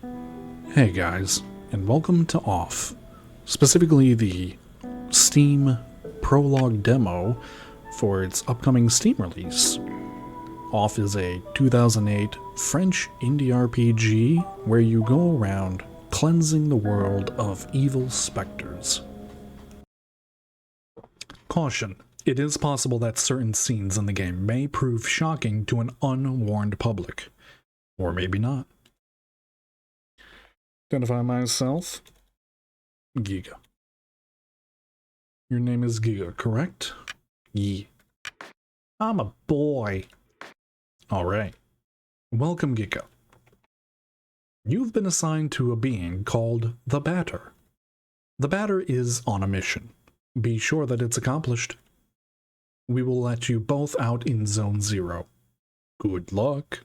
Hey guys, and welcome to Off, specifically the Steam Prologue demo for its upcoming Steam release. Off is a 2008 French indie RPG where you go around cleansing the world of evil specters. Caution. It is possible that certain scenes in the game may prove shocking to an unwarned public. Or maybe not. Identify myself. Giga. Your name is Giga, correct? Yee. I'm a boy. Alright. Welcome, Giga. You've been assigned to a being called the Batter. The Batter is on a mission. Be sure that it's accomplished. We will let you both out in Zone 0. Good luck.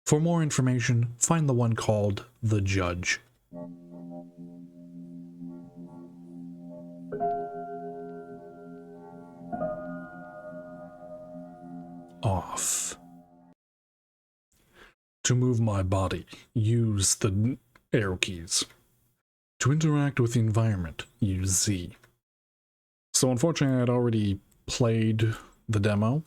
For more information, find the one called The Judge. Off. To move my body, use the arrow keys. To interact with the environment, use Z. So unfortunately, I had already played the demo,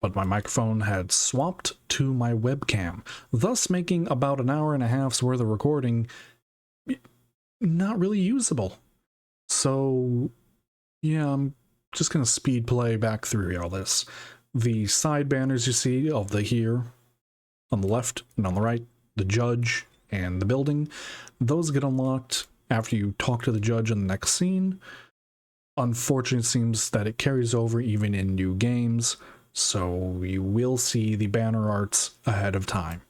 but my microphone had swapped to my webcam, thus making about an hour and a half's worth of recording not really usable. So yeah, I'm just gonna speed play back through all this. The side banners you see of the here on the left and on the right, the judge and the building, those get unlocked after you talk to the judge in the next scene. Unfortunately, it seems that it carries over even in new games, so you will see the banner arts ahead of time.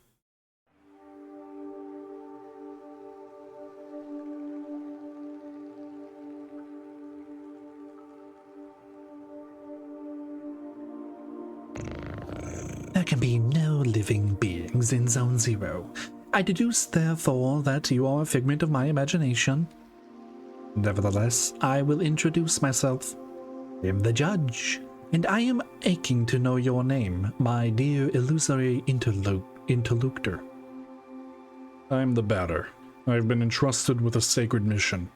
There can be no living beings in Zone 0. I deduce, therefore, that you are a figment of my imagination. Nevertheless, I will introduce myself. I am the Judge, and I am aching to know your name, my dear illusory interlocutor. I'm the Batter. I've been entrusted with a sacred mission.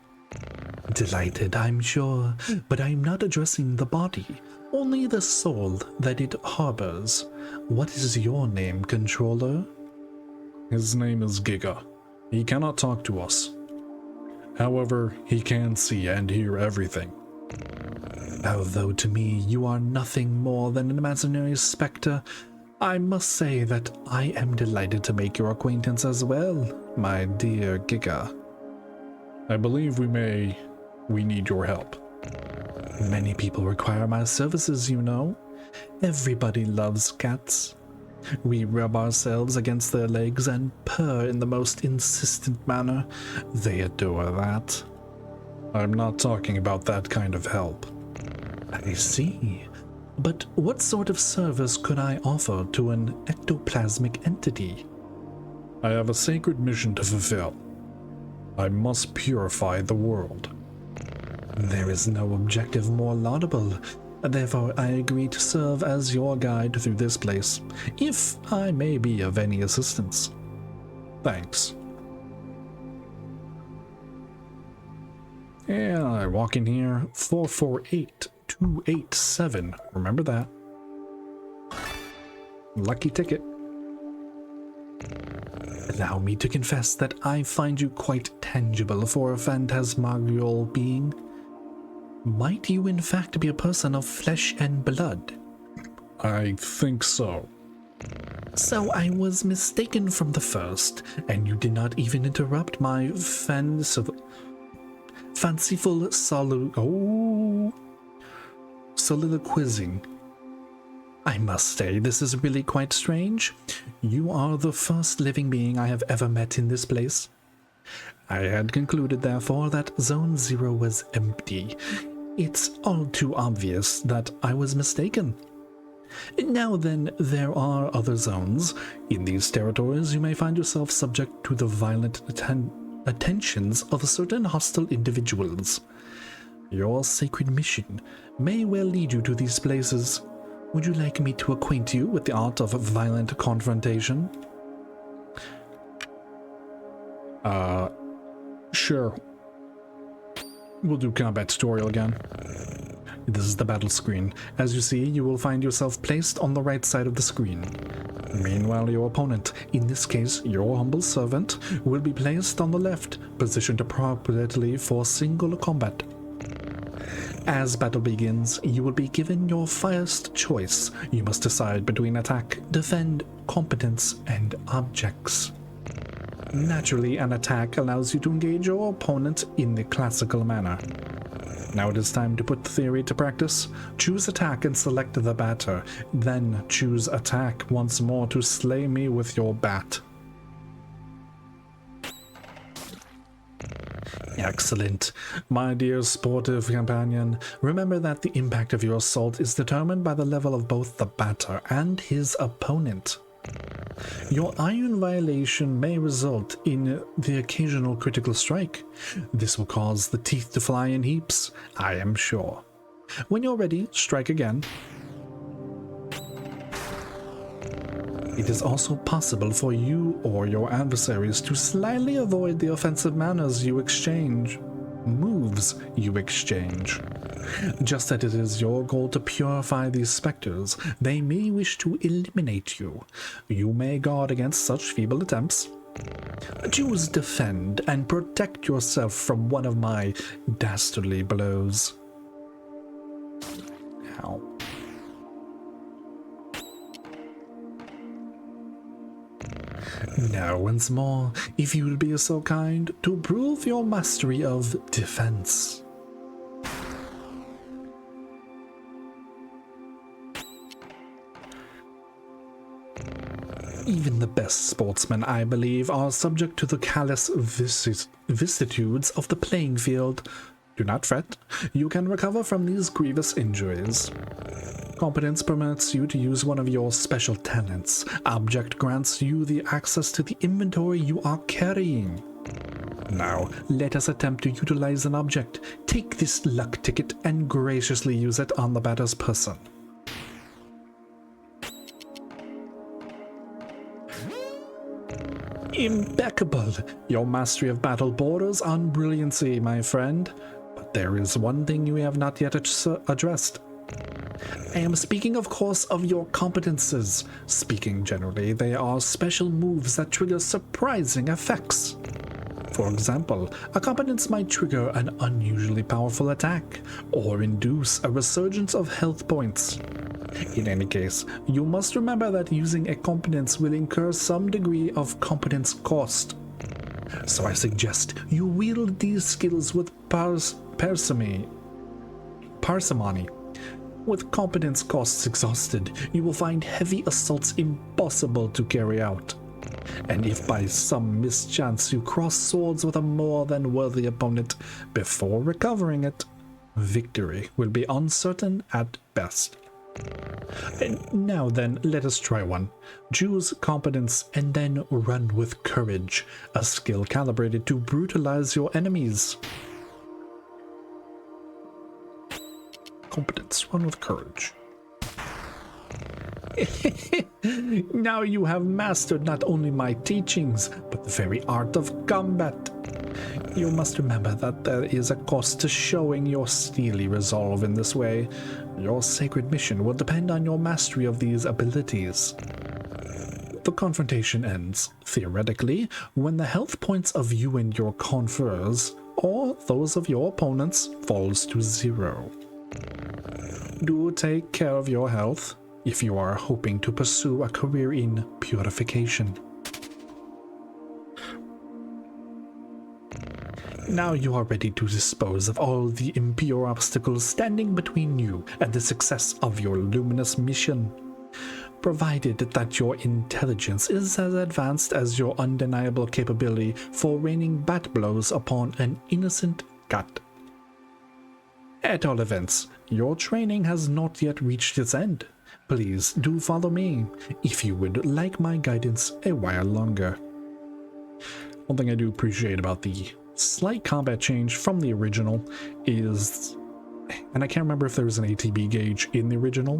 Delighted, I'm sure, but I am not addressing the body, only the soul that it harbors. What is your name, Controller? His name is Giga. He cannot talk to us. However, he can see and hear everything. Although to me you are nothing more than an imaginary spectre, I must say that I am delighted to make your acquaintance as well, my dear Giga. I believe we need your help. Many people require my services, you know. Everybody loves cats. We rub ourselves against their legs and purr in the most insistent manner. They adore that. I'm not talking about that kind of help. I see. But what sort of service could I offer to an ectoplasmic entity? I have a sacred mission to fulfill. I must purify the world. There is no objective more laudable. Therefore, I agree to serve as your guide through this place, if I may be of any assistance. Thanks. Yeah, I walk in here, 448287. Remember that. Lucky ticket. Allow me to confess that I find you quite tangible for a phantasmagorial being. Might you in fact be a person of flesh and blood? I think so. So I was mistaken from the first, and you did not even interrupt my fanciful soliloquizing. I must say, this is really quite strange. You are the first living being I have ever met in this place. I had concluded, therefore, that Zone 0 was empty. It's all too obvious that I was mistaken. Now then, there are other zones. In these territories, you may find yourself subject to the violent attentions of certain hostile individuals. Your sacred mission may well lead you to these places. Would you like me to acquaint you with the art of violent confrontation? Sure. We'll do combat tutorial again. This is the battle screen. As you see, you will find yourself placed on the right side of the screen. Meanwhile, your opponent, in this case your humble servant, will be placed on the left, positioned appropriately for single combat. As battle begins, you will be given your first choice. You must decide between attack, defend, competence, and objects. Naturally, an attack allows you to engage your opponent in the classical manner. Now it is time to put theory to practice. Choose attack and select the batter. Then choose attack once more to slay me with your bat. Excellent. My dear sportive companion, remember that the impact of your assault is determined by the level of both the batter and his opponent. Your iron violation may result in the occasional critical strike. This will cause the teeth to fly in heaps, I am sure. When you're ready, strike again. It is also possible for you or your adversaries to slightly avoid the offensive moves you exchange. Just as it is your goal to purify these specters, they may wish to eliminate you. You may guard against such feeble attempts. Choose defend and protect yourself from one of my dastardly blows. Ow. Now once more, if you will be so kind to prove your mastery of defense. Even the best sportsmen, I believe, are subject to the callous vicissitudes of the playing field. Do not fret, you can recover from these grievous injuries. Competence permits you to use one of your special talents. Object grants you the access to the inventory you are carrying. Now, let us attempt to utilize an object. Take this luck ticket and graciously use it on the batter's person. Impeccable! Your mastery of battle borders on brilliancy, my friend. But there is one thing you have not yet addressed. I am speaking, of course, of your competences. Speaking generally, they are special moves that trigger surprising effects. For example, a competence might trigger an unusually powerful attack, or induce a resurgence of health points. In any case, you must remember that using a competence will incur some degree of competence cost. So I suggest you wield these skills with parsimony. With competence costs exhausted, you will find heavy assaults impossible to carry out. And if by some mischance you cross swords with a more than worthy opponent before recovering it, victory will be uncertain at best. Now then, let us try one. Choose competence and then run with courage, a skill calibrated to brutalize your enemies. Competence, run with courage. Now you have mastered not only my teachings, but the very art of combat. You must remember that there is a cost to showing your steely resolve in this way. Your sacred mission will depend on your mastery of these abilities. The confrontation ends, theoretically, when the health points of you and your conferers, or those of your opponents, falls to 0. Do take care of your health if you are hoping to pursue a career in purification. Now you are ready to dispose of all the impure obstacles standing between you and the success of your luminous mission. Provided that your intelligence is as advanced as your undeniable capability for raining bat blows upon an innocent cat. At all events, your training has not yet reached its end. Please do follow me, if you would like my guidance a while longer. One thing I do appreciate about the slight combat change from the original is, and I can't remember if there was an ATB gauge in the original,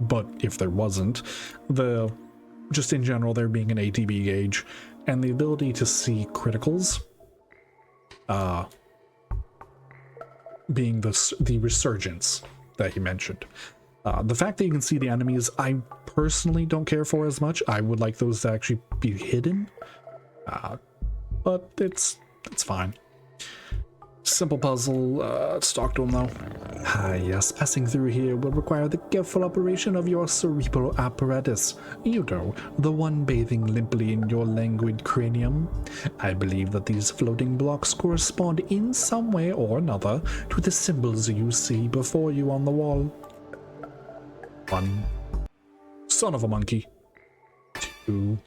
but if there wasn't, just in general there being an ATB gauge and the ability to see criticals, being the resurgence that he mentioned. The fact that you can see the enemies, I personally don't care for as much. I would like those to actually be hidden, but it's fine. Simple puzzle. Let's talk to him though. Ah, yes, passing through here will require the careful operation of your cerebral apparatus. You know, the one bathing limply in your languid cranium. I believe that these floating blocks correspond in some way or another to the symbols you see before you on the wall. 1. Son of a monkey. 2,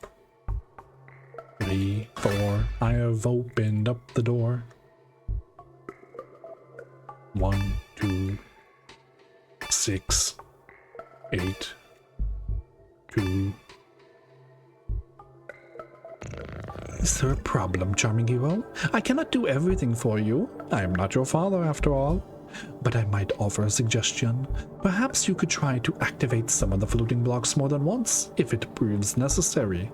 3, 4. I have opened up the door. 1, 2, 6, 8, 2. Is there a problem, charming hero? I cannot do everything for you. I am not your father, after all. But I might offer a suggestion. Perhaps you could try to activate some of the floating blocks more than once, if it proves necessary.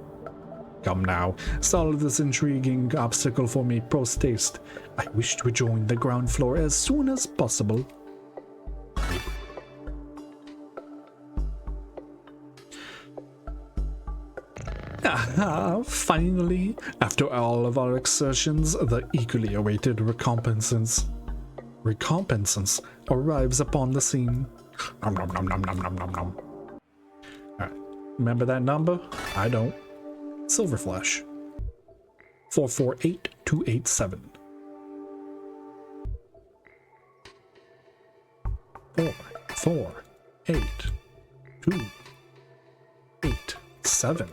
Come now, solve this intriguing obstacle for me post-haste. I wish to rejoin the ground floor as soon as possible. Aha, finally, after all of our exertions, the eagerly awaited recompense arrives upon the scene. Nom nom nom nom nom nom nom nom. Alright, remember that number? I don't. Silverflash. 448287. 4, 4, 8, 2, 8, 7.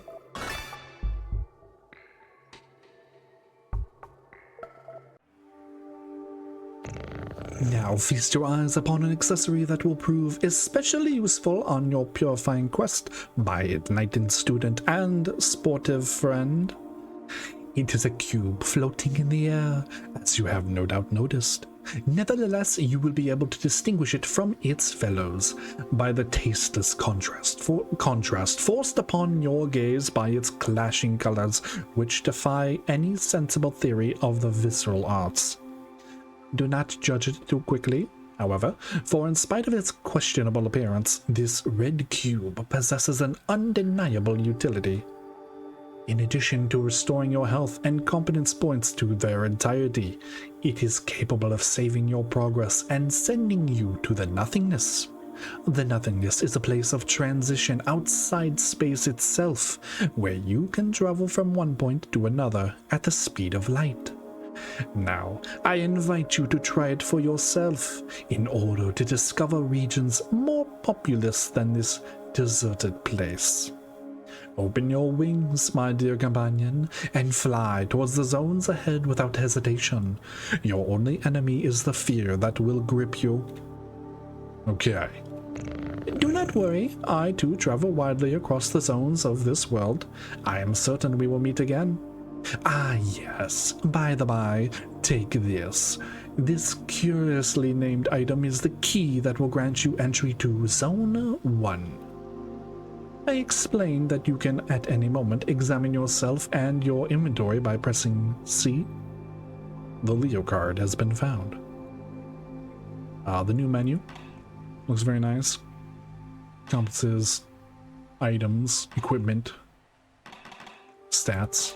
Now feast your eyes upon an accessory that will prove especially useful on your purifying quest, my enlightened student and sportive friend. It is a cube floating in the air, as you have no doubt noticed. Nevertheless, you will be able to distinguish it from its fellows by the tasteless contrast forced upon your gaze by its clashing colors, which defy any sensible theory of the visceral arts. Do not judge it too quickly, however, for in spite of its questionable appearance, this red cube possesses an undeniable utility. In addition to restoring your health and competence points to their entirety, it is capable of saving your progress and sending you to the nothingness. The nothingness is a place of transition outside space itself, where you can travel from one point to another at the speed of light. Now, I invite you to try it for yourself in order to discover regions more populous than this deserted place. Open your wings, my dear companion, and fly towards the zones ahead without hesitation. Your only enemy is the fear that will grip you. Okay. Do not worry, I too travel widely across the zones of this world. I am certain we will meet again. Ah, yes, by the by, take this. This curiously named item is the key that will grant you entry to Zone 1. I explained that you can at any moment examine yourself and your inventory by pressing C. The Leo card has been found. The new menu looks very nice. Compasses, items, equipment, stats.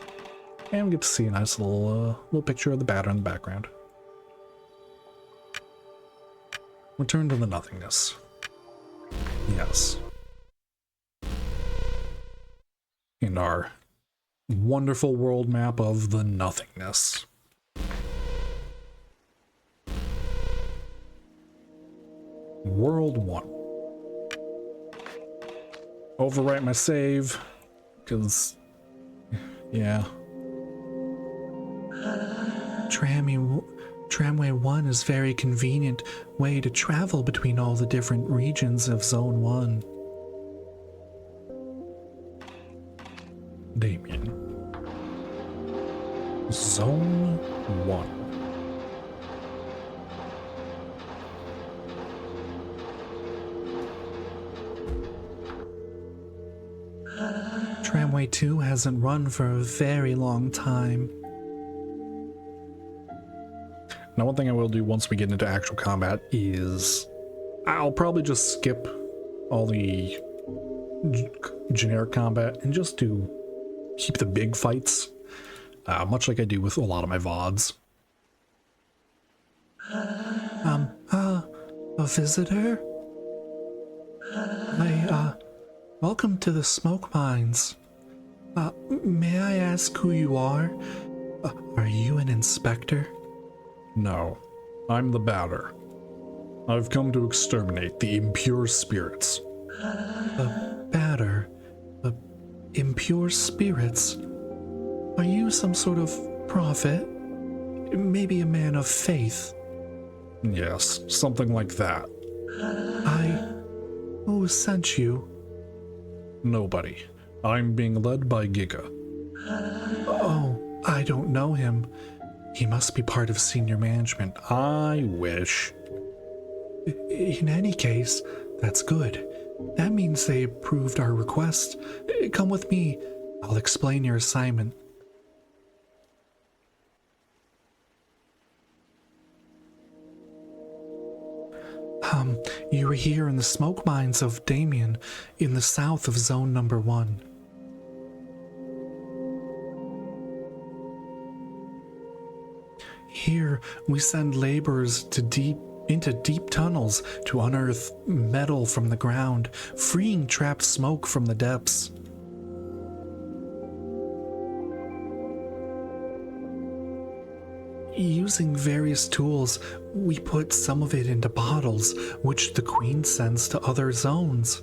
And we get to see a nice little picture of the batter in the background. Return to the nothingness. Yes. And our wonderful world map of the nothingness. World 1. Overwrite my save, because, yeah. Tramway 1 is a very convenient way to travel between all the different regions of Zone 1. Damien. Zone 1. Tramway 2 hasn't run for a very long time. Now, one thing I will do once we get into actual combat is I'll probably just skip all the generic combat and just keep the big fights, much like I do with a lot of my VODs. A visitor? Welcome to the smoke mines. May I ask who you are? Are you an inspector? No, I'm the Batter. I've come to exterminate the impure spirits. The Batter? The impure spirits? Are you some sort of prophet? Maybe a man of faith? Yes, something like that. Who sent you? Nobody. I'm being led by Giga. Oh, I don't know him. He must be part of senior management. I wish. In any case, that's good. That means they approved our request. Come with me. I'll explain your assignment. You were here in the smoke mines of Damien, in the south of Zone Number 1. Here, we send laborers into deep tunnels to unearth metal from the ground, freeing trapped smoke from the depths. Using various tools, we put some of it into bottles, which the Queen sends to other zones.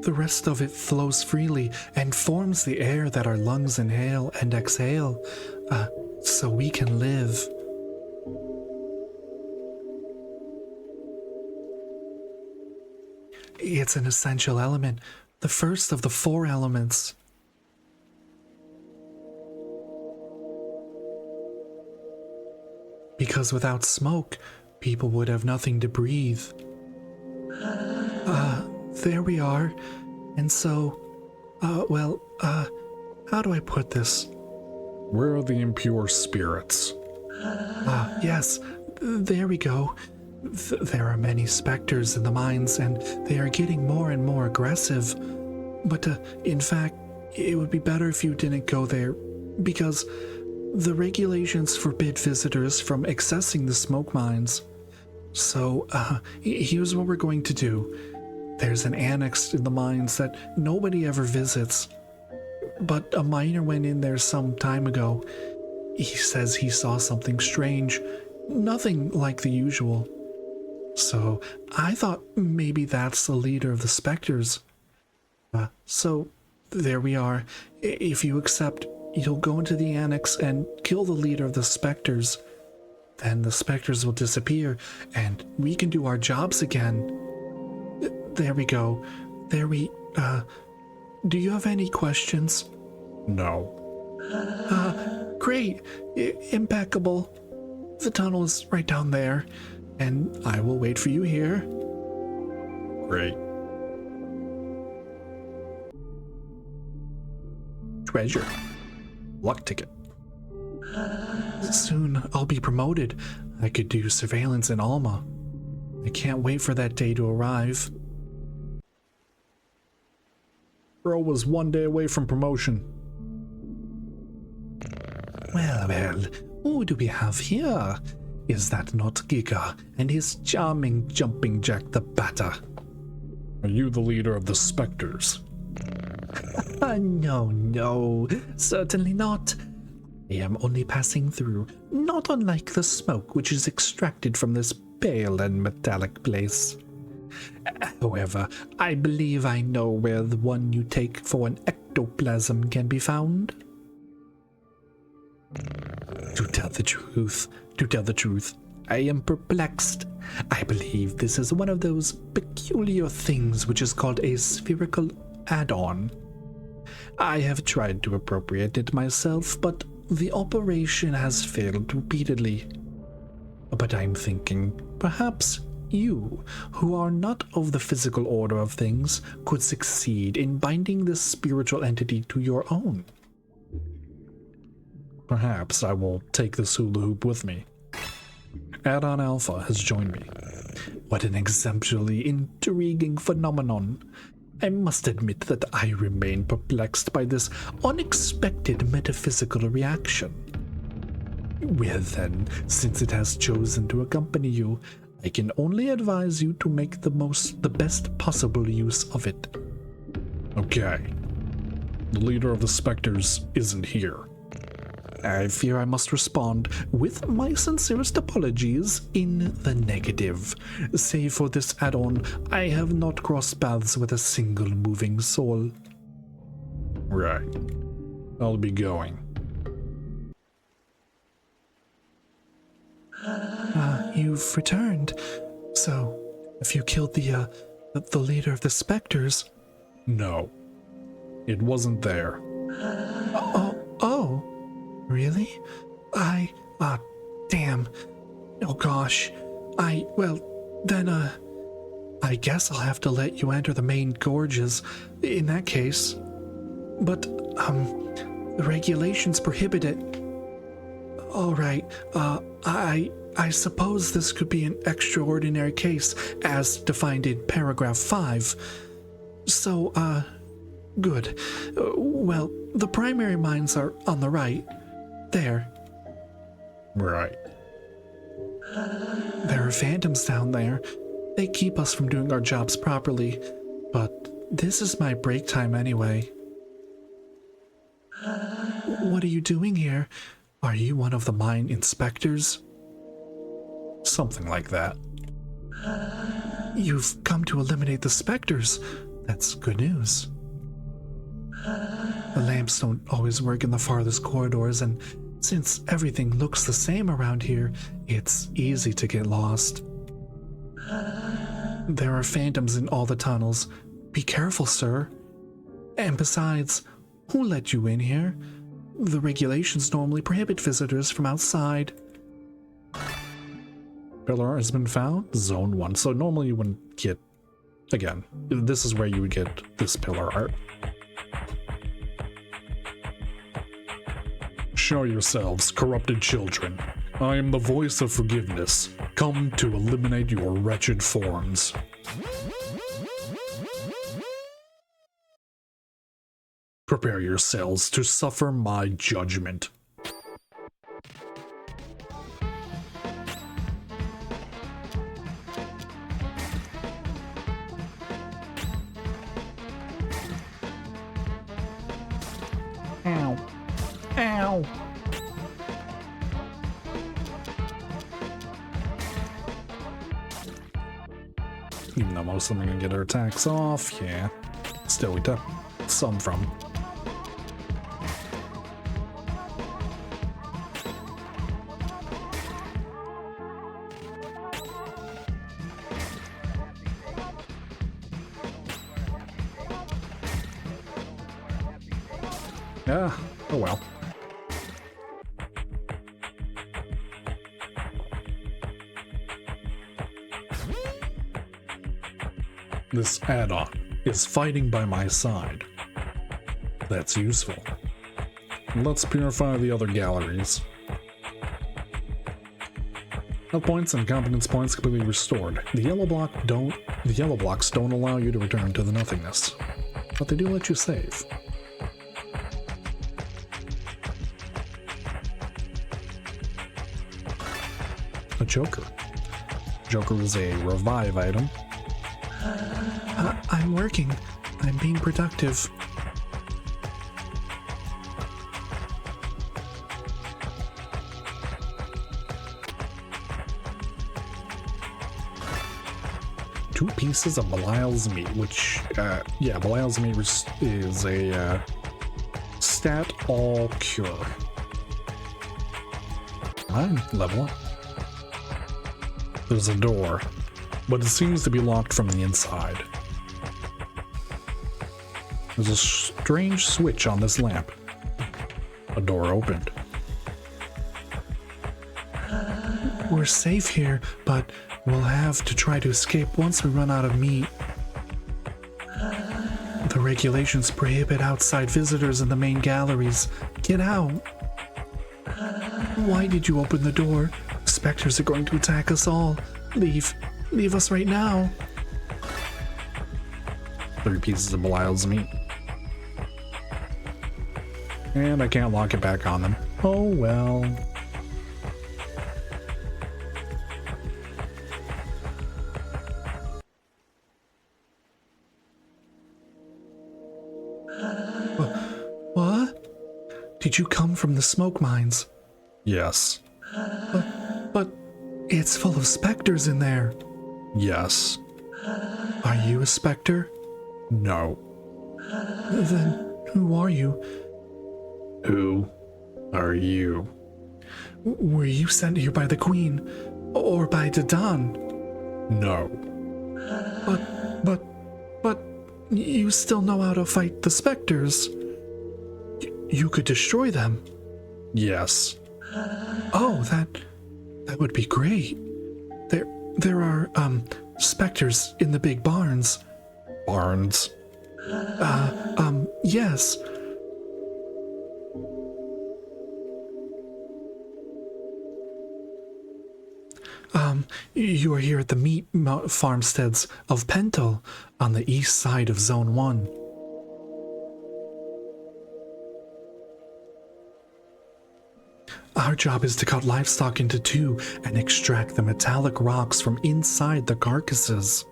The rest of it flows freely and forms the air that our lungs inhale and exhale, so we can live. It's an essential element, the first of the 4 elements. Because without smoke, people would have nothing to breathe. There we are. And so, how do I put this? Where are the impure spirits? Yes, there we go. There are many specters in the mines, and they are getting more and more aggressive. But, in fact, it would be better if you didn't go there, because the regulations forbid visitors from accessing the smoke mines. So, here's what we're going to do. There's an annex in the mines that nobody ever visits, but a miner went in there some time ago. He says he saw something strange, nothing like the usual. So, I thought maybe that's the leader of the specters. So, there we are. If you accept, you'll go into the annex and kill the leader of the specters. Then the specters will disappear, and we can do our jobs again. There we go. Do you have any questions? No. Great. Impeccable. The tunnel is right down there, and I will wait for you here. Great. Treasure. Luck ticket. Soon I'll be promoted. I could do surveillance in Alma. I can't wait for that day to arrive. Bro was 1 day away from promotion. Well, who do we have here? Is that not Giga and his charming Jumping Jack the Batter? Are you the leader of the specters? No, certainly not. I am only passing through, not unlike the smoke which is extracted from this pale and metallic place. However, I believe I know where the one you take for an ectoplasm can be found. To tell the truth, I am perplexed. I believe this is one of those peculiar things which is called a spherical add-on. I have tried to appropriate it myself, but the operation has failed repeatedly. But I'm thinking, perhaps you, who are not of the physical order of things, could succeed in binding this spiritual entity to your own. Perhaps I will take this hula hoop with me. Add-on Alpha has joined me. What an exemplary, intriguing phenomenon. I must admit that I remain perplexed by this unexpected metaphysical reaction. Well then, since it has chosen to accompany you, I can only advise you to make the best possible use of it. Okay. The leader of the Spectres isn't here. I fear I must respond with my sincerest apologies in the negative. Save for this add-on, I have not crossed paths with a single moving soul. Right. I'll be going. You've returned. So, have you killed the leader of the Spectres? No. It wasn't there. Oh, really? Damn. Oh gosh. Then, I guess I'll have to let you enter the main gorges in that case. But, the regulations prohibit it. Alright, I suppose this could be an extraordinary case, as defined in paragraph 5. So, good. Well, the primary mines are on the right. There. Right. There are phantoms down there. They keep us from doing our jobs properly, but this is my break time anyway. What are you doing here? Are you one of the mine inspectors? Something like that. You've come to eliminate the Spectres. That's good news. The lamps don't always work in the farthest corridors, and since everything looks the same around here, it's easy to get lost. There are phantoms in all the tunnels. Be careful, sir. And besides, who let you in here? The regulations normally prohibit visitors from outside. Pillar has been found, Zone 1. So normally you wouldn't get... Again, this is where you would get this pillar art. Show yourselves, corrupted children. I am the voice of forgiveness, come to eliminate your wretched forms. Prepare yourselves to suffer my judgment. Ow. Ow. Even though most of them are gonna get their attacks off, yeah. Still, we took some from. Yeah, oh well. This add-on is fighting by my side. That's useful. Let's purify the other galleries. Health points and competence points completely restored. The yellow blocks don't allow you to return to the nothingness, but they do let you save. A Joker. Joker is a revive item. I'm working. I'm being productive. Two pieces of Belial's meat, which, yeah, Belial's meat is a stat all cure. Fine, level up. There's a door, but it seems to be locked from the inside. There's a strange switch on this lamp. A door opened. We're safe here, but We'll have to try to escape once we run out of meat. The regulations prohibit outside visitors in the main galleries. Get out. Why did you open the door? Spectres are going to attack us all. Leave. Leave us right now. 3 pieces of Belial's meat. And I can't lock it back on them. Oh well. What? Did you come from the smoke mines? Yes. But it's full of specters in there. Yes. Are you a specter? No. Then who are you? Who are you? Were you sent here by the Queen? Or by Dadan? No. But you still know how to fight the specters. You could destroy them. Yes. Oh, that would be great. There are specters in the big barns. Barnes. Yes. You are here at the meat farmsteads of Pentel on the east side of Zone 1. Our job is to cut livestock into 2 and extract the metallic rocks from inside the carcasses.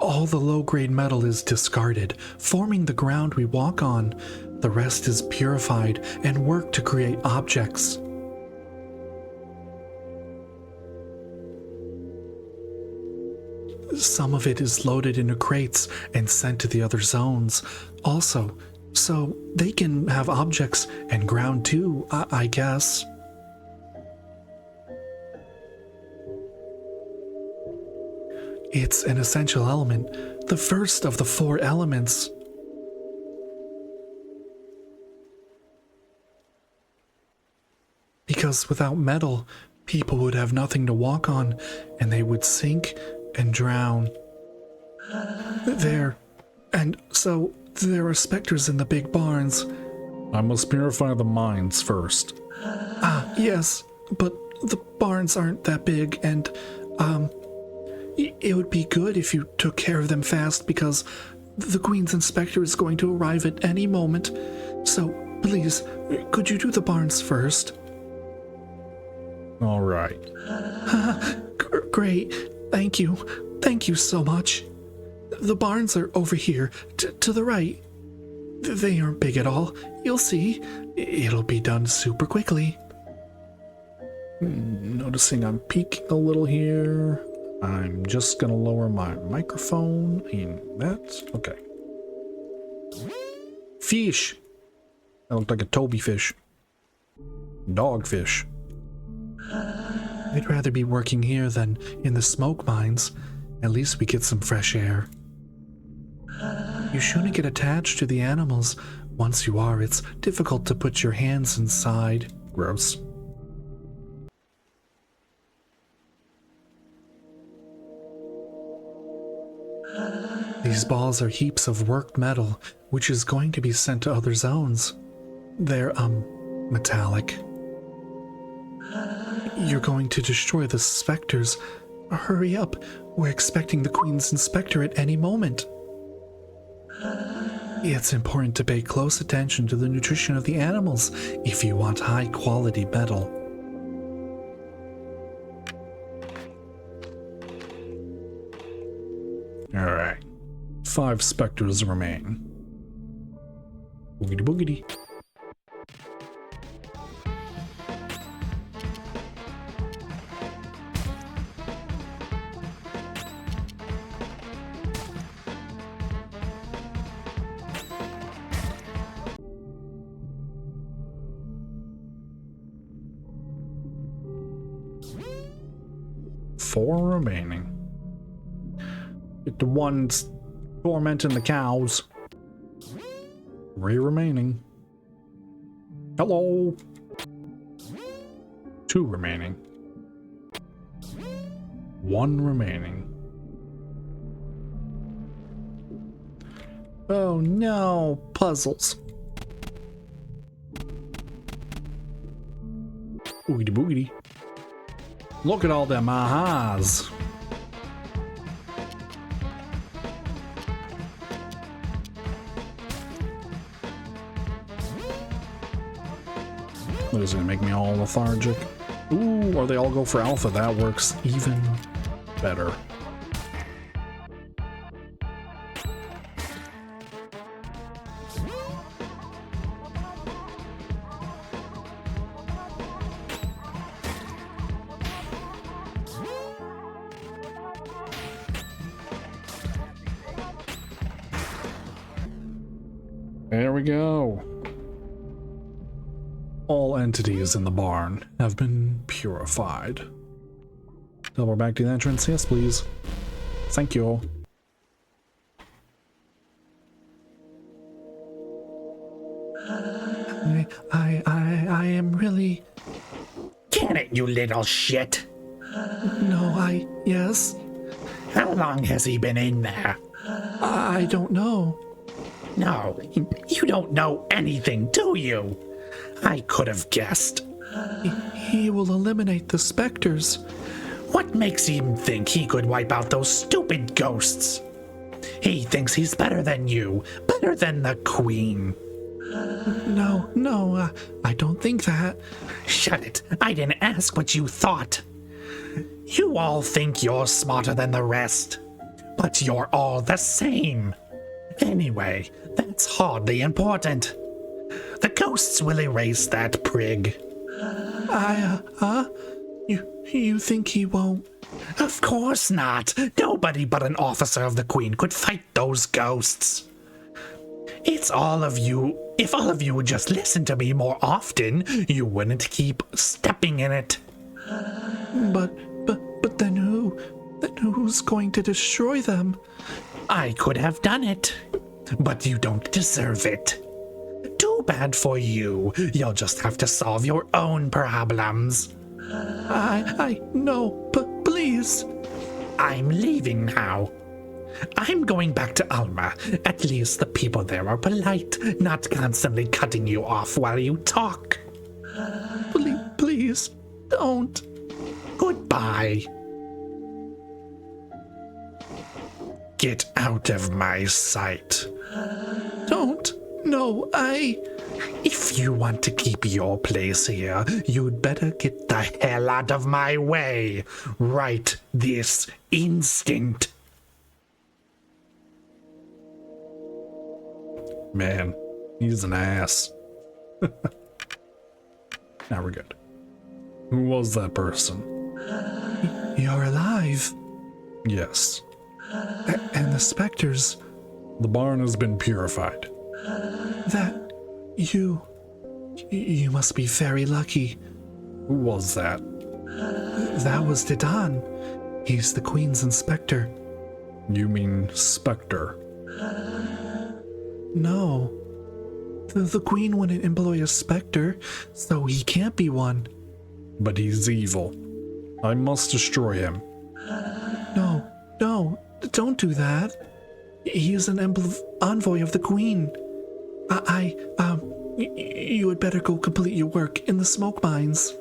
All the low-grade metal is discarded, forming the ground we walk on. The rest is purified and worked to create objects. Some of it is loaded into crates and sent to the other zones. Also, so they can have objects and ground too, I guess. It's an essential element, the first of the 4 elements. Because without metal, people would have nothing to walk on, and they would sink and drown. There are specters in the big barns. I must purify the mines first. Yes, but the barns aren't that big, and, it would be good if you took care of them fast, because the Queen's Inspector is going to arrive at any moment. So, please, could you do the barns first? All right. Great. Thank you. Thank you so much. The barns are over here, to the right. They aren't big at all. You'll see. It'll be done super quickly. Noticing I'm peeking a little here. I'm just gonna lower my microphone and that's okay. Fish. That looked like a Toby fish. Dogfish. I'd rather be working here than in the smoke mines. At least we get some fresh air. You shouldn't get attached to the animals. Once you are, it's difficult to put your hands inside. Gross. These balls are heaps of worked metal, which is going to be sent to other zones. They're, metallic. You're going to destroy the specters. Hurry up. We're expecting the Queen's Inspector at any moment. It's important to pay close attention to the nutrition of the animals if you want high-quality metal. Alright. 5 specters remain. Boogity boogity. Four remaining. Get the ones tormenting the cows. 3 remaining. Hello. 2 remaining. 1 remaining. Oh no, puzzles. Boogity boogity. Look at all them ahas. What is it gonna make me all lethargic? Ooh, or they all go for alpha. That works even better. There we go. All entities in the barn have been purified. Double back to the entrance. Yes, please. Thank you. I am really... Can it, you little shit? No, yes? How long has he been in there? I don't know. No, you don't know anything, do you? I could have guessed. He will eliminate the specters. What makes him think he could wipe out those stupid ghosts? He thinks he's better than you, better than the Queen. No, I don't think that. Shut it. I didn't ask what you thought. You all think you're smarter than the rest, but you're all the same. Anyway, that's hardly important. The ghosts will erase that prig. You think he won't? Of course not. Nobody but an officer of the Queen could fight those ghosts. It's all of you. If all of you would just listen to me more often, you wouldn't keep stepping in it. But then who? Then who's going to destroy them? I could have done it, but you don't deserve it. Too bad for you. You'll just have to solve your own problems. No, but please. I'm leaving now. I'm going back to Alma. At least the people there are polite, not constantly cutting you off while you talk. Please, don't. Goodbye. Get out of my sight. Don't. No, If you want to keep your place here, you'd better get the hell out of my way. Right this instant. Man, he's an ass. Now we're good. Who was that person? You're alive. Yes. And the specters. The barn has been purified. That... You must be very lucky. Who was that? That was Dedan. He's the Queen's inspector. You mean Spectre? No. The Queen wouldn't employ a specter, so he can't be one. But he's evil. I must destroy him. No, don't do that. He is an envoy of the Queen. You had better go complete your work in the smoke mines.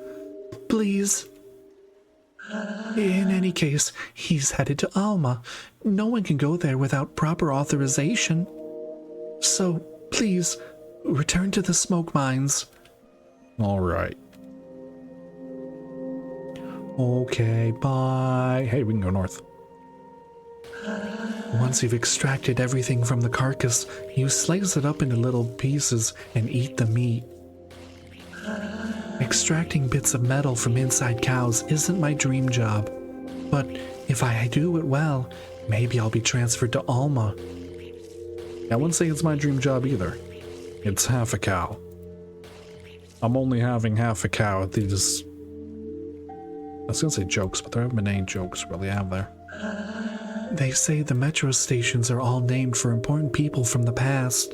Please. In any case, he's headed to Alma. No one can go there without proper authorization. So, please, return to the smoke mines. Alright. Okay, bye. Hey, we can go north. Once you've extracted everything from the carcass, you slice it up into little pieces and eat the meat. Extracting bits of metal from inside cows isn't my dream job, but if I do it well, maybe I'll be transferred to Alma. I wouldn't say it's my dream job either. It's half a cow. I'm only having half a cow at these... I was gonna say jokes, but there haven't been any jokes really, have there? They say the metro stations are all named for important people from the past.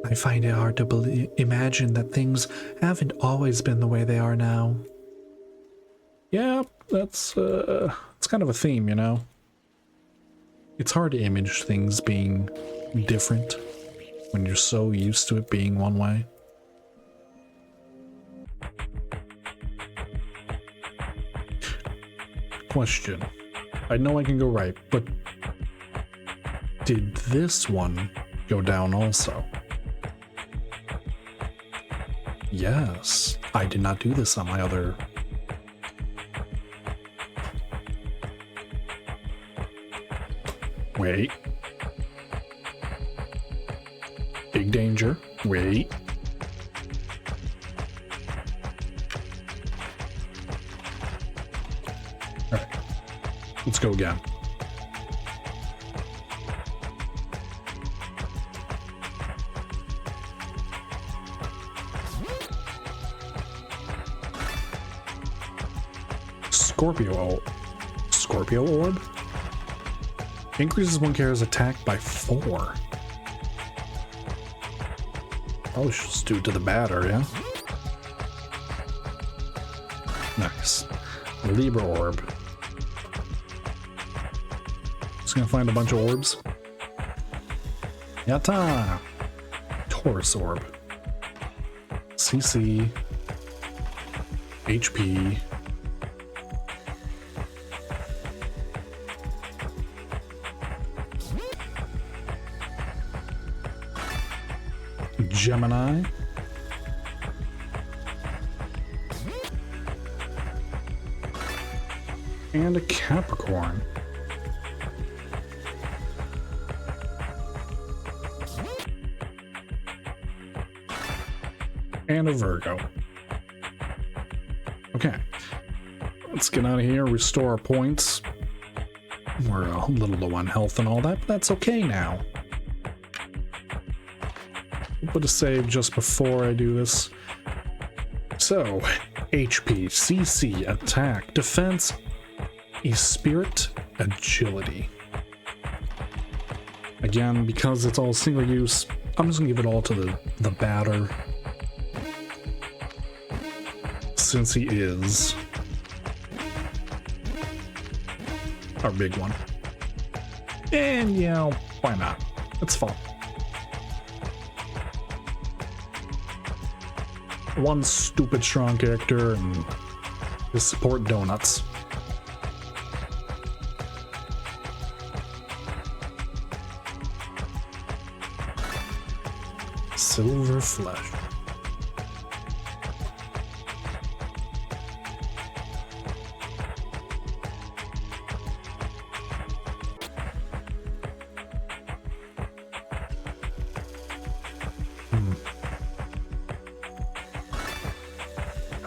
I find it hard to imagine that things haven't always been the way they are now. Yeah, that's it's kind of a theme, you know? It's hard to image things being different when you're so used to it being one way. Question. I know I can go right, but did this one go down also? Yes, I did not do this on my other... Wait. Big danger. Wait. Alright. Let's go again. Scorpio Orb? Increases one character's attack by 4. Probably should just do it to the batter, yeah? Nice. Libra Orb. Just gonna find a bunch of orbs. Yatta! Taurus Orb. CC. HP. Gemini. And a Capricorn. And a Virgo. Okay. Let's get out of here, restore our points. We're a little low on health and all that, but that's okay now. Put a save just before I do this. So, HP, CC, attack, defense, spirit, agility. Again, because it's all single use, I'm just gonna give it all to the batter. Since he is our big one. And yeah, why not? It's fun. One stupid strong character and his support donuts. Silver Flesh.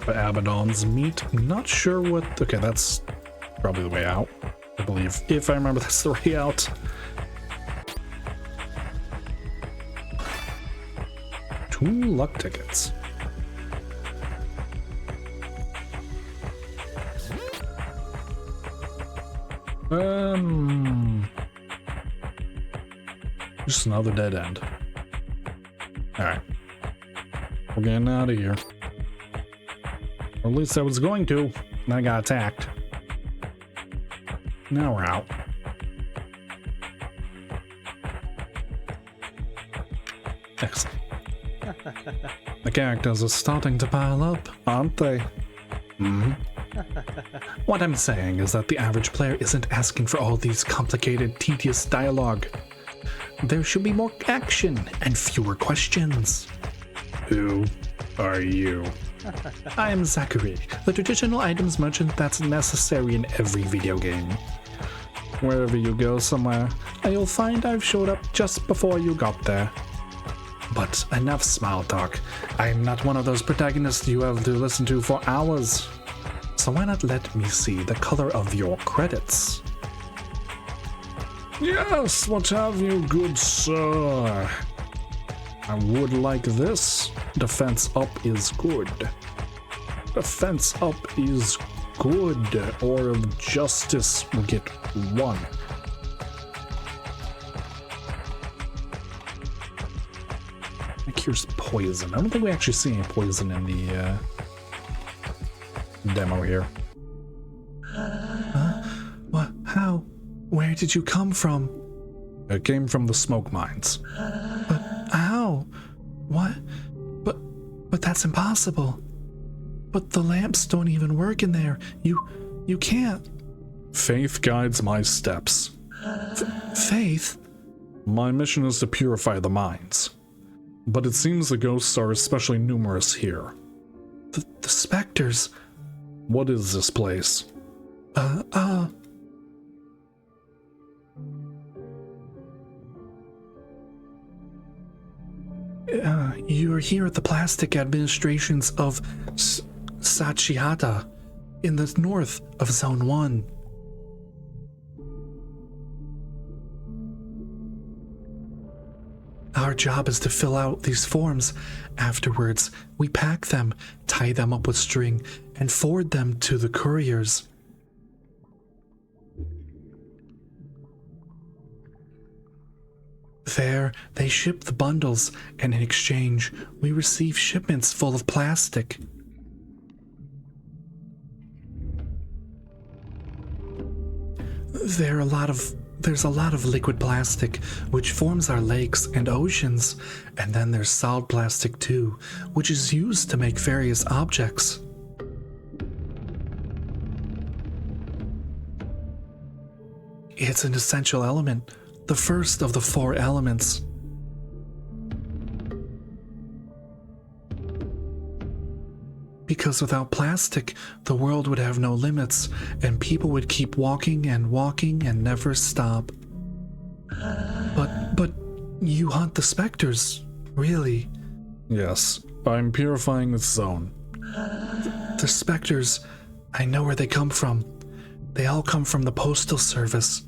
Abaddon's meat. Not sure what... Okay, that's probably the way out, I believe. If I remember, that's the way out. 2 luck tickets. Just another dead end. Alright. We're getting out of here. Or at least I was going to, and I got attacked. Now we're out. Excellent. The characters are starting to pile up, aren't they? Mm-hmm. What I'm saying is that the average player isn't asking for all these complicated, tedious dialogue. There should be more action and fewer questions. Who are you? I am Zachary, the traditional items merchant that's necessary in every video game. Wherever you go somewhere, you'll find I've showed up just before you got there. But enough small talk. I'm not one of those protagonists you have to listen to for hours. So why not let me see the color of your credits? Yes, what have you, good sir? I would like this. Defense up is good. Defense up is good. Or of justice will get 1. That cures poison. I don't think we actually see any poison in the demo here. How? Where did you come from? It came from the smoke mines. But how? What? But that's impossible. But the lamps don't even work in there. You can't. Faith guides my steps. Faith? My mission is to purify the mines. But it seems the ghosts are especially numerous here. The specters. What is this place? You're here at the plastic administrations of Sachiata in the north of Zone 1. Our job is to fill out these forms. Afterwards, we pack them, tie them up with string, and forward them to the couriers. There, they ship the bundles, and in exchange, we receive shipments full of plastic. There's a lot of liquid plastic, which forms our lakes and oceans, and then there's solid plastic too, which is used to make various objects. It's an essential element, the first of the 4 elements. Because without plastic, the world would have no limits, and people would keep walking and never stop. But you hunt the specters, really? Yes, I'm purifying this zone. The specters, I know where they come from. They all come from the Postal Service.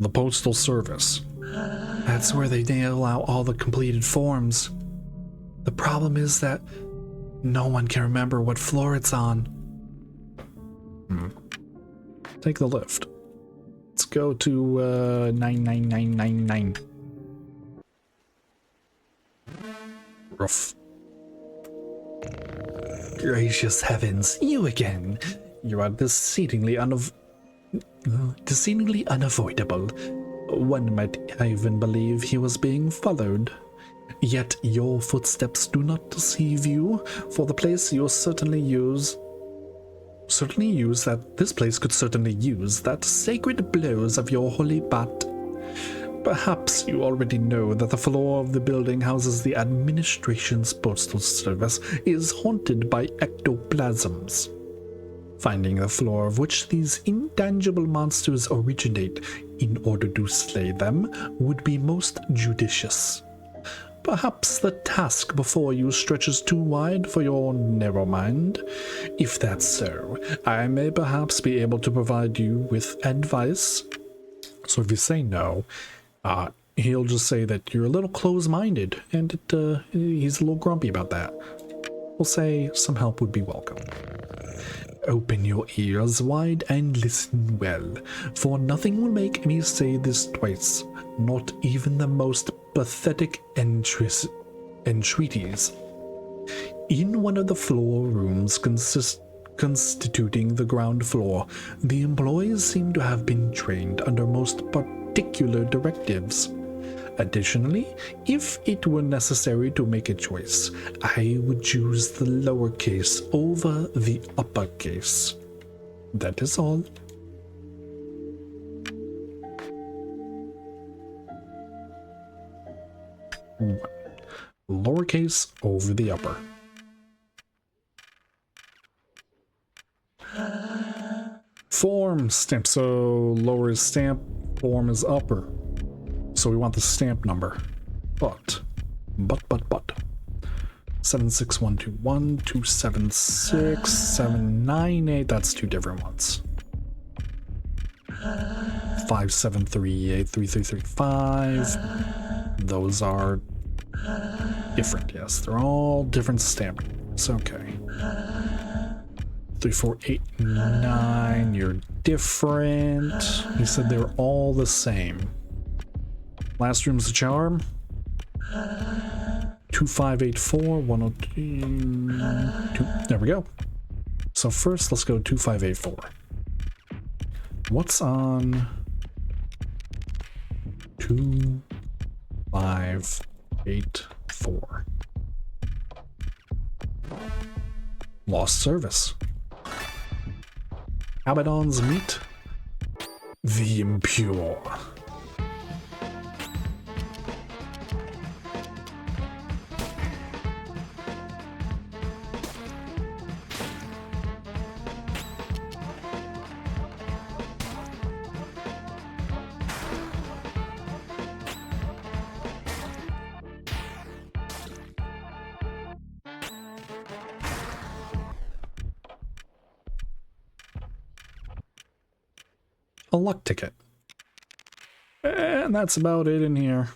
The Postal Service. That's where they nail out all the completed forms. The problem is that no one can remember what floor it's on. Take the lift. Let's go to 99999. Rough. Gracious heavens, you again. You are exceedingly unavoidable. One might even believe he was being followed. Yet your footsteps do not deceive you, for the place you this place could certainly use that sacred blows of your holy bat. Perhaps you already know that the floor of the building houses the administration's postal service is haunted by ectoplasms. Finding the floor of which these intangible monsters originate in order to slay them would be most judicious. Perhaps the task before you stretches too wide for your narrow mind. If that's so, I may perhaps be able to provide you with advice. So if you say no, he'll just say that you're a little close-minded, and he's a little grumpy about that. We'll say some help would be welcome. Open your ears wide and listen well, for nothing will make me say this twice, not even the most pathetic entreaties. In one of the floor rooms constituting the ground floor, the employees seem to have been trained under most particular directives. Additionally, if it were necessary to make a choice, I would choose the lowercase over the uppercase. That is all. Lowercase over the upper. Form stamp. So lower is stamp, form is upper. So we want the stamp number. But. 76121 276 798. That's 2 different ones. 5738 3335. Those are different, yes. They're all different stamp numbers. Okay. 3489, you're different. He said they're all the same. Last room's the charm. 2584 102. There we go. So first let's go 2584. What's on 12584. Lost service. Abaddon's meet the impure. A luck ticket. And that's about it in here.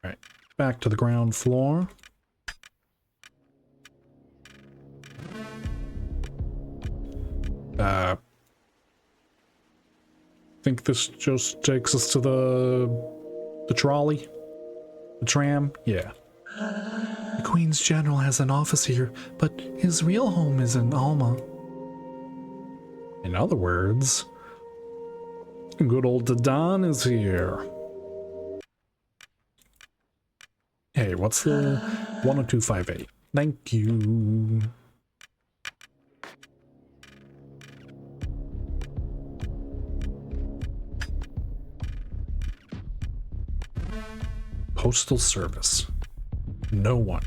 Alright, back to the ground floor. I think this just takes us to the trolley? The tram? Yeah. The Queen's General has an office here, but his real home is in Alma. In other words, good old Dadan is here. Hey, what's the 10258? Thank you. Postal Service. No one.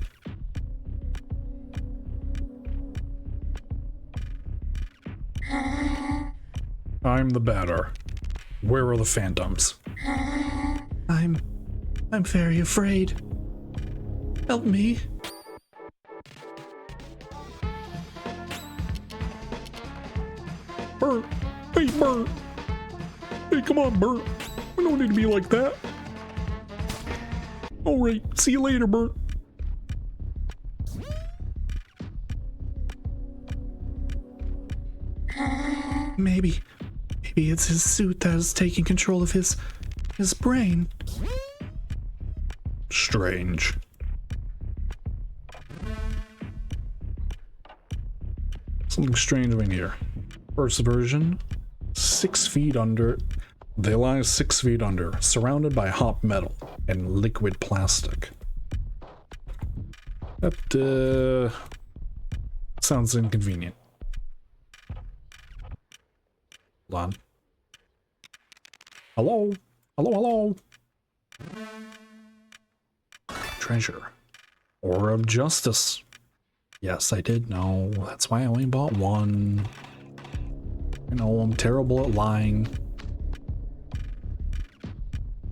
I'm the batter. Where are the phantoms? I'm very afraid. Help me. Bert! Hey, Bert! Hey, come on, Bert! We don't need to be like that. Alright, see you later, Bert. Maybe it's his suit that is taking control of his brain. Strange. Something strange in here. First version, 6 feet under. They lie 6 feet under, surrounded by hot metal and liquid plastic. That, sounds inconvenient. Hold on. Hello? Hello? Treasure. Or of justice. Yes, I did know. That's why I only bought one. I know, I'm terrible at lying.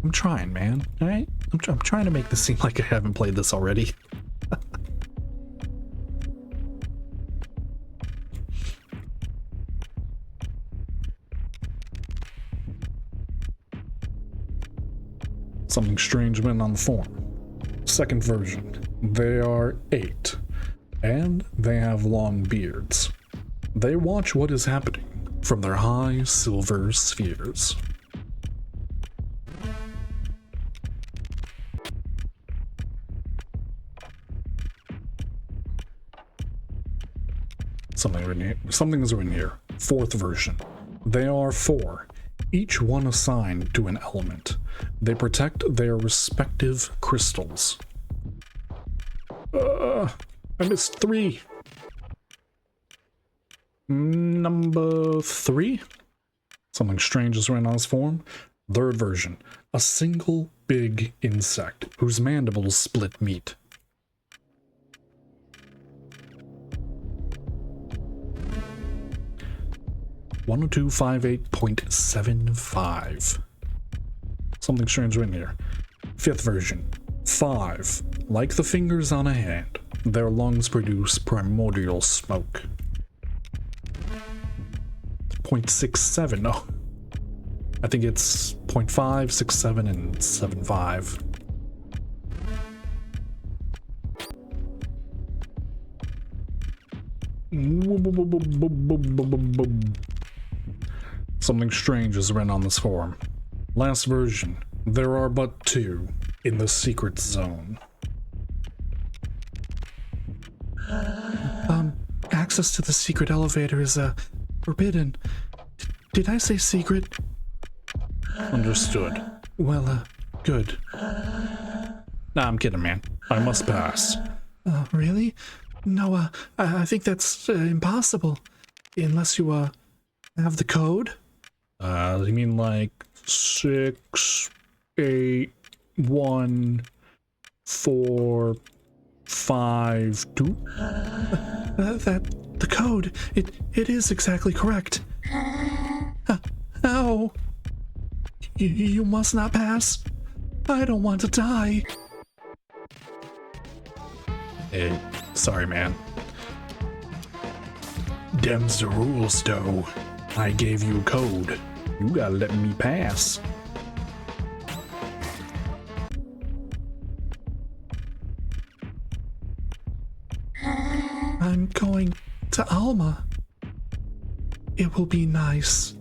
I'm trying, man. Alright? I'm trying to make this seem like I haven't played this already. Something strange went on the form. Second version. They are 8. And they have long beards. They watch what is happening from their high silver spheres. Something's written here. Fourth version. They are 4, each one assigned to an element. They protect their respective crystals. I missed 3. Number 3? Something strange is written on this form. Third version. A single big insect whose mandibles split meat. (10258.75). Something strange written here. Fifth version. 5. Like the fingers on a hand, their lungs produce primordial smoke. 0.67. No. I think it's 0.5, 6.7, and 7.5. Something strange is written on this form. Last version. There are but 2 in the secret zone. Access to the secret elevator is forbidden. Did I say secret? Understood. Well, good. Nah, I'm kidding, man. I must pass. Really? No, I think that's impossible. Unless you, have the code? You mean like 6, 8, 1, 4, 5, 2? The code. It is exactly correct. Ow! You must not pass. I don't want to die. Hey, sorry, man. Dem's the rules, though. I gave you a code. You gotta let me pass. I'm going to Alma. It will be nice.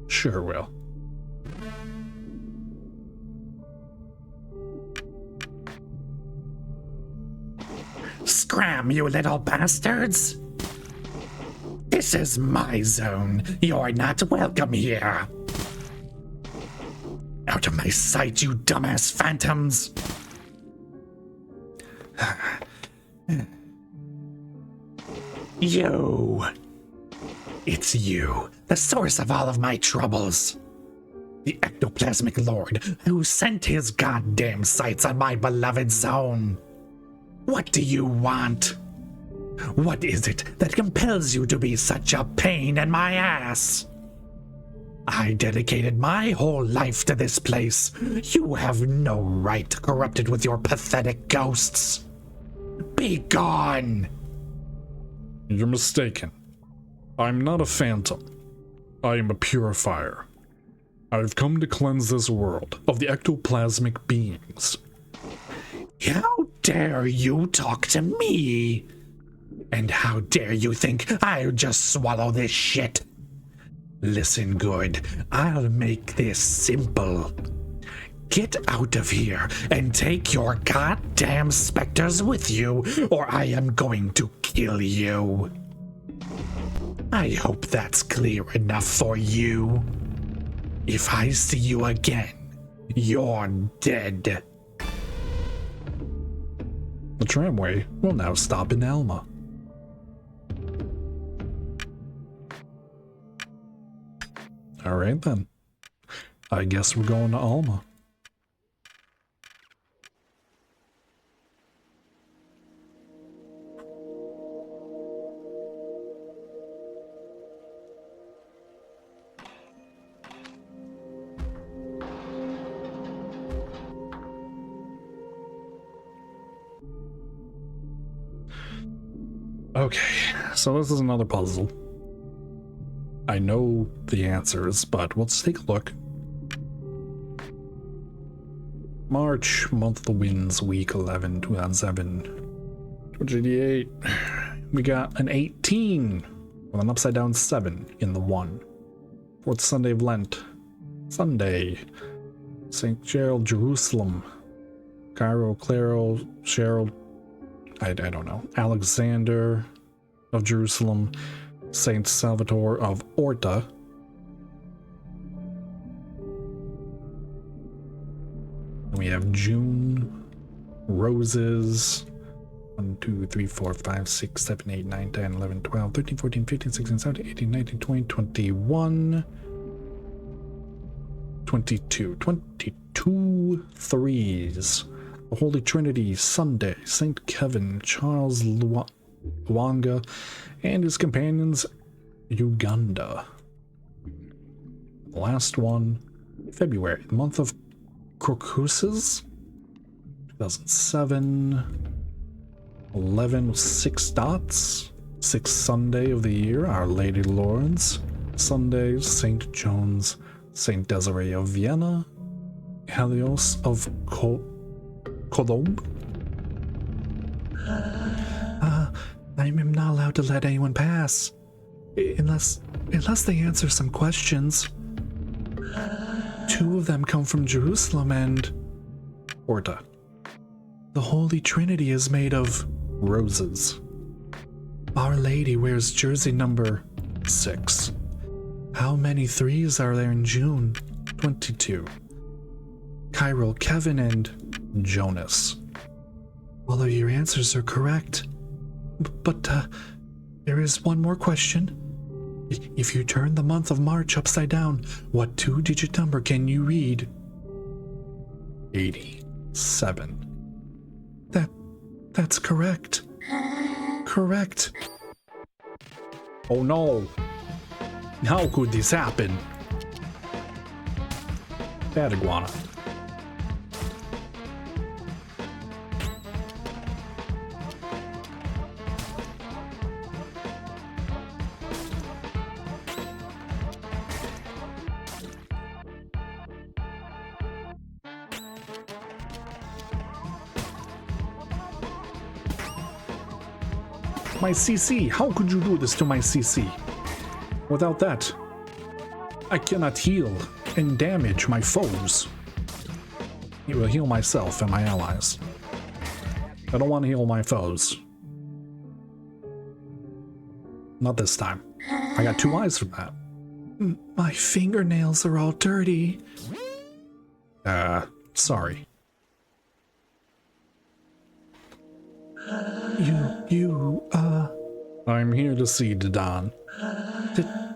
Sure will. Scram, you little bastards! This is my zone. You're not welcome here. Out of my sight, you dumbass phantoms! You! It's you, the source of all of my troubles. The ectoplasmic lord who sent his goddamn sights on my beloved zone. What do you want? What is it that compels you to be such a pain in my ass? I dedicated my whole life to this place. You have no right to corrupt it with your pathetic ghosts. Be gone! You're mistaken. I'm not a phantom. I am a purifier. I've come to cleanse this world of the ectoplasmic beings. How dare you talk to me? And how dare you think I'll just swallow this shit? Listen good, I'll make this simple. Get out of here and take your goddamn specters with you, or I am going to kill you. I hope that's clear enough for you. If I see you again, you're dead. The tramway will now stop in Alma. Alright then. I guess we're going to Alma. Okay, so this is another puzzle. I know the answers, but let's take a look. March, month of the winds, week 11, 2007. 288. We got an 18 with an upside down 7 in the 1. Fourth Sunday of Lent. Sunday. St. Gerald, Jerusalem. Cairo, Claro, Cheryl. I don't know. Alexander of Jerusalem. Saint Salvatore of Orta. We have June, Roses, 1, 2, 3, 4, 5, 6, 7, 8, 9, 10, 11, 12, 13, 14, 15, 16, 17, 18, 19, 20, 21, 22, 22 threes. The Holy Trinity, Sunday, St. Kevin, Charles Luanga, and his companions, Uganda. The last one, February, the month of Crocuses, 2007, 11 with 6 dots, 6th Sunday of the year, Our Lady Lords, Sundays, St. John's, St. Desiree of Vienna, Helios of Cologne. I'm not allowed to let anyone pass. Unless they answer some questions. 2 of them come from Jerusalem and Orta. the Holy Trinity is made of Roses. Our Lady wears jersey number 6. How many threes are there in June? 22. Kyril, Kevin, and Jonas. All of your answers are correct. But there is one more question. If you turn the month of March upside down, what 2-digit number can you read? 87. That's correct. Correct. Oh no! How could this happen? Bad iguana. My CC, how could you do this to my CC? Without that, I cannot heal and damage my foes. It will heal myself and my allies. I don't want to heal my foes. Not this time. I got 2 eyes for that. My fingernails are all dirty. Sorry. I'm here to see Dadan.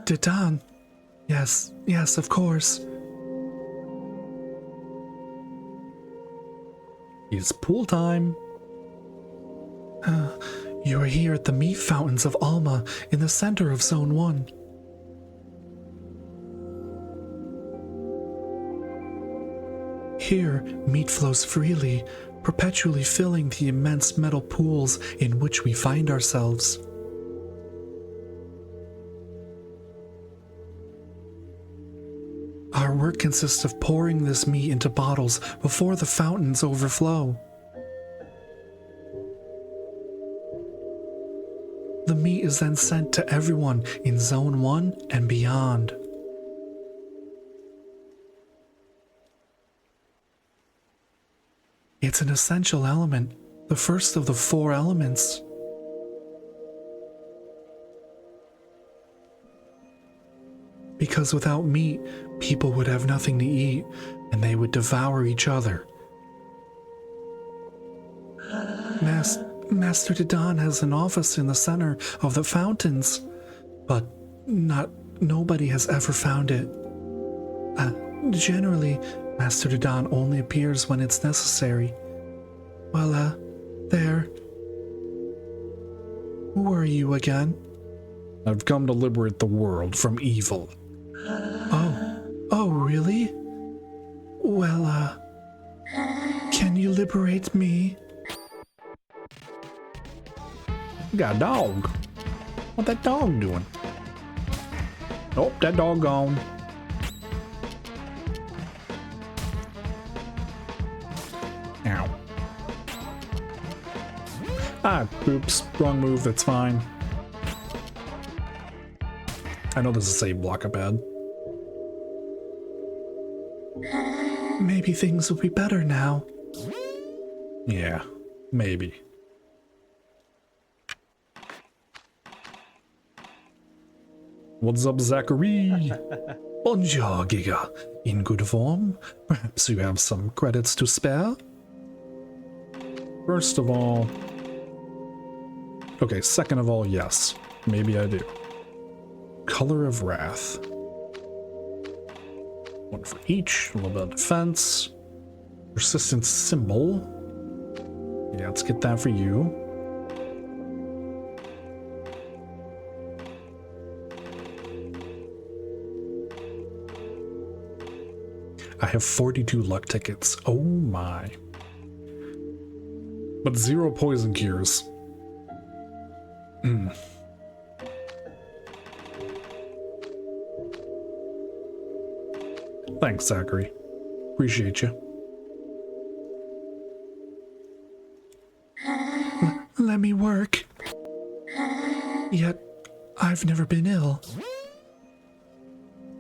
Dadan? Yes, of course. It's pool time. You are here at the meat fountains of Alma in the center of Zone 1. Here, meat flows freely, perpetually filling the immense metal pools in which we find ourselves. Our work consists of pouring this meat into bottles before the fountains overflow. The meat is then sent to everyone in Zone 1 and beyond. It's an essential element, the first of the 4 elements. Because without meat, people would have nothing to eat, and they would devour each other. Master Dadan has an office in the center of the fountains, but nobody has ever found it. Generally, Master Dadan only appears when it's necessary. Well, there. Who are you again? I've come to liberate the world from evil. Oh, really? Well, can you liberate me? You got a dog. What that dog doing? Nope, that dog gone. Ow. Oops, wrong move, that's fine. I know this is a block up ad. Maybe things will be better now. Yeah, maybe. What's up, Zachary? Bonjour, Giga. In good form? Perhaps you have some credits to spare? First of all... Okay, second of all, yes. Maybe I do. Color of Wrath. 1 for each. A little bit of defense. Persistent symbol. Yeah, let's get that for you. I have 42 luck tickets. Oh my. But 0 poison cures. Thanks, Zachary. Appreciate you. Let me work. Yet, I've never been ill.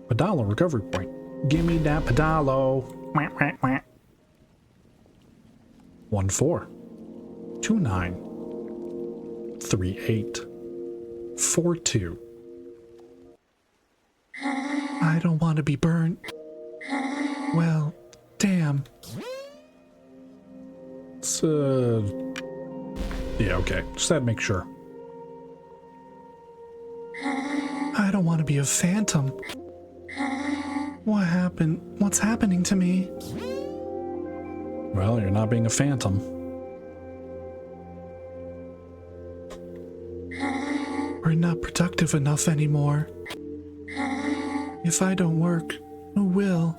Pedalo recovery point. Give me that pedalo. 1-4. 2-9. 3-8. 4-2. I don't want to be burnt. Well, damn. It's, yeah, okay. Just had to make sure. I don't want to be a phantom. What happened? What's happening to me? Well, you're not being a phantom. We're not productive enough anymore. If I don't work, who will?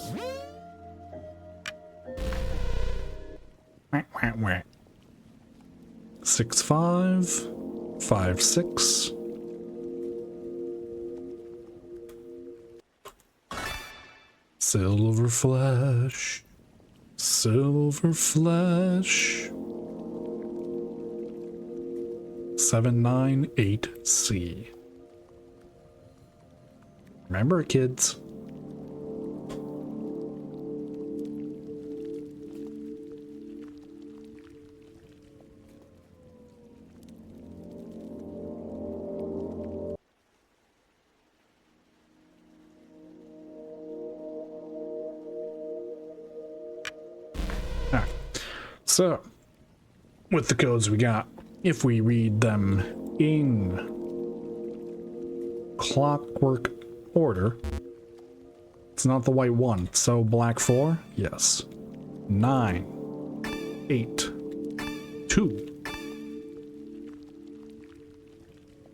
6 5 5 6. Silver flesh, silver flesh. 798C. Remember, kids. Ah. So, with the codes we got, if we read them in clockwork order, it's not the white one. So black 4, yes. 9, 8, 2,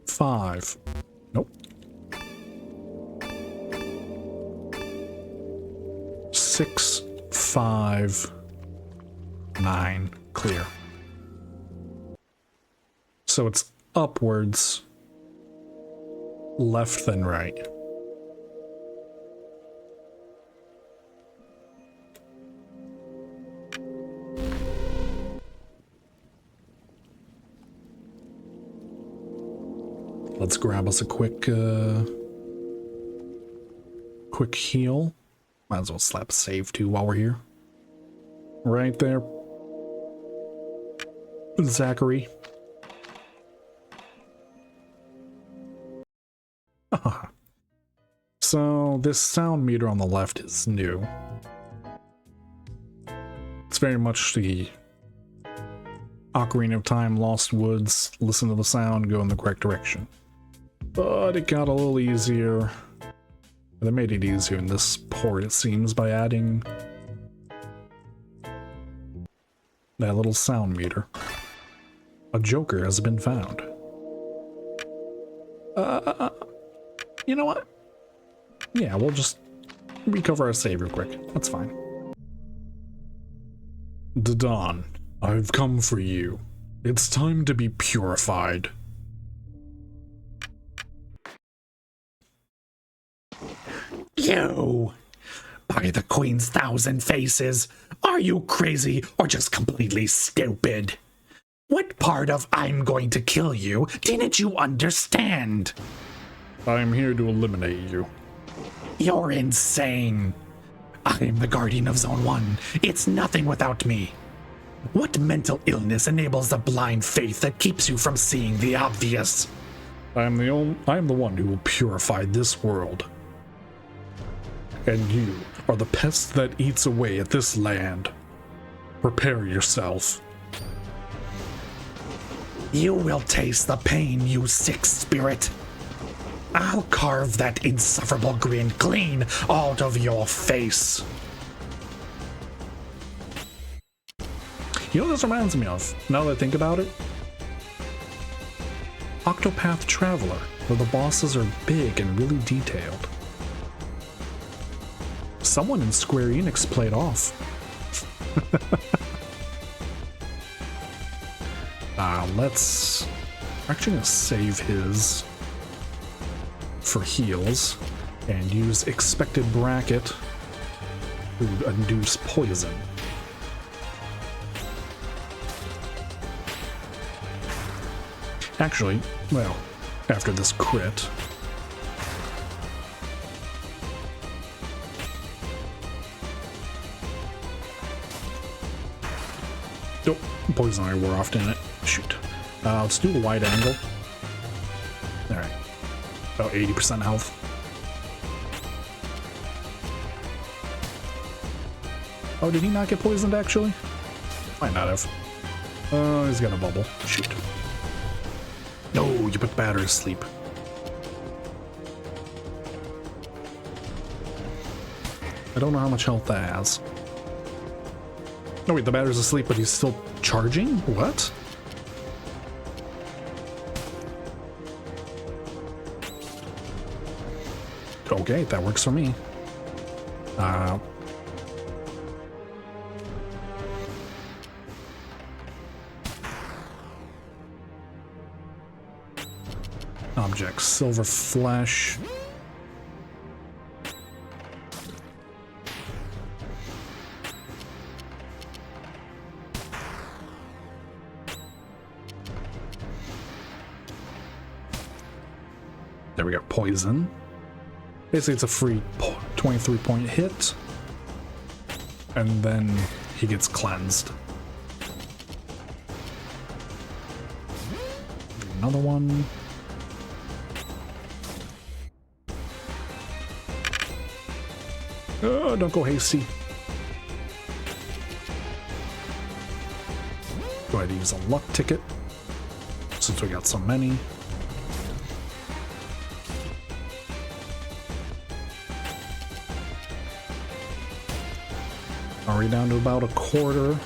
5, nope. 6, 5, 9, clear. So it's upwards, left then right. Let's grab us a quick heal. Might as well slap save too while we're here. Right there, Zachary. So this sound meter on the left is new. It's very much the Ocarina of Time, Lost Woods, listen to the sound, go in the correct direction. But it got a little easier. They made it easier in this port, it seems, by adding that little sound meter. A joker has been found. You know what? Yeah, we'll just recover our save real quick. That's fine. Dadan, I've come for you. It's time to be purified. You! By the Queen's 1,000 faces, are you crazy or just completely stupid? What part of I'm going to kill you didn't you understand? I'm here to eliminate you. You're insane. I am the guardian of Zone 1. It's nothing without me. What mental illness enables the blind faith that keeps you from seeing the obvious? I am the one who will purify this world. And you are the pest that eats away at this land. Prepare yourself. You will taste the pain, you sick spirit. I'll carve that insufferable grin clean out of your face. You know what this reminds me of, now that I think about it? Octopath Traveler, where the bosses are big and really detailed. Someone in Square Enix played off. Let's... We're actually gonna save his for heals and use expected bracket to induce poison. Actually, well, after this crit, oh, poison already wore off, didn't it? Shoot. Let's do the wide angle. Alright. About 80% health. Oh, did he not get poisoned actually? Might not have. Oh, he's got a bubble. Shoot. No, you put batter to sleep. I don't know how much health that has. No, wait, the batter's asleep, but he's still charging? What? Okay, that works for me. Objects, silver flesh. There we go, poison. Basically, it's a free 23-point hit. And then he gets cleansed. Another one. Oh, don't go hasty. Go ahead and use a luck ticket, since we got so many. Already down to about a quarter.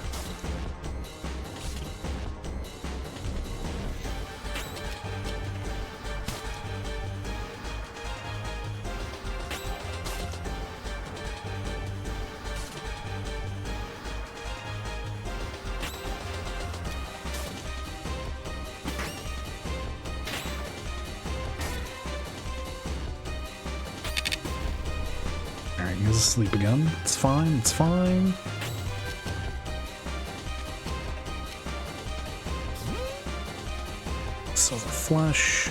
Alright, he's asleep again. It's fine, it's fine. Silver flesh.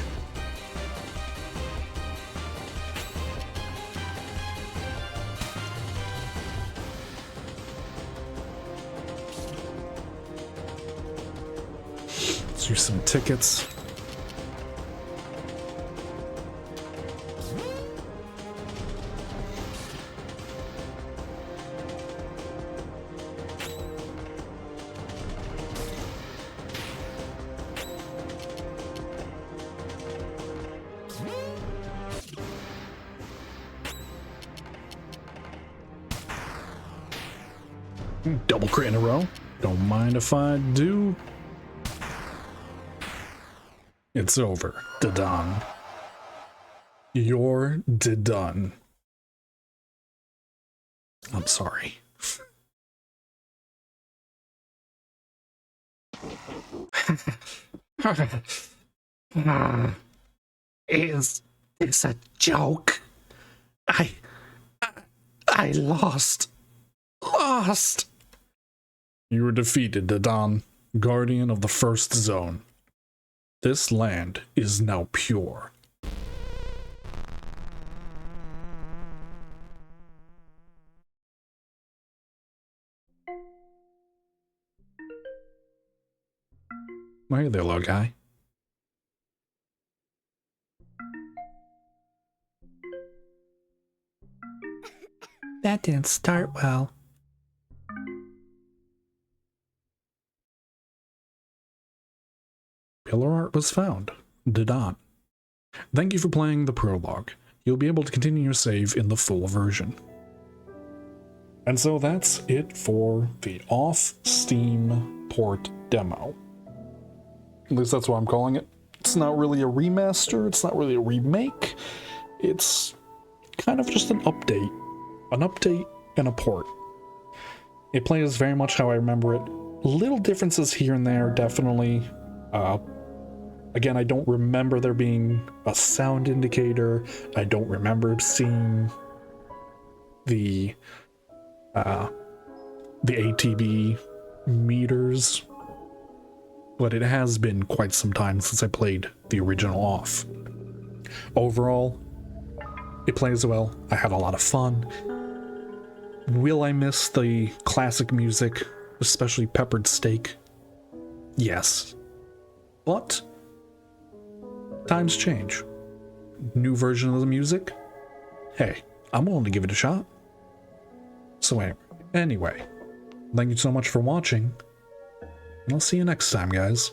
Let's use some tickets. Double crit in a row. Don't mind if I do. It's over. Done. You're done. I'm sorry. Is this a joke? I lost. Lost. You were defeated, Dadan, guardian of the first zone. This land is now pure. Well, hey there, little guy. That didn't start well. Pillar art was found. Dadan. Thank you for playing the prologue. You'll be able to continue your save in the full version. And so that's it for the off-Steam port demo. At least that's what I'm calling it. It's not really a remaster, it's not really a remake. It's kind of just an update. An update and a port. It plays very much how I remember it. Little differences here and there, definitely. Again, I don't remember there being a sound indicator. I don't remember seeing the ATB meters, but it has been quite some time since I played the original off. Overall, it plays well. I had a lot of fun. Will I miss the classic music, especially Peppered Steak? Yes. But times change. New version of the music? Hey, I'm willing to give it a shot. So anyway, Thank you so much for watching. And I'll see you next time, guys.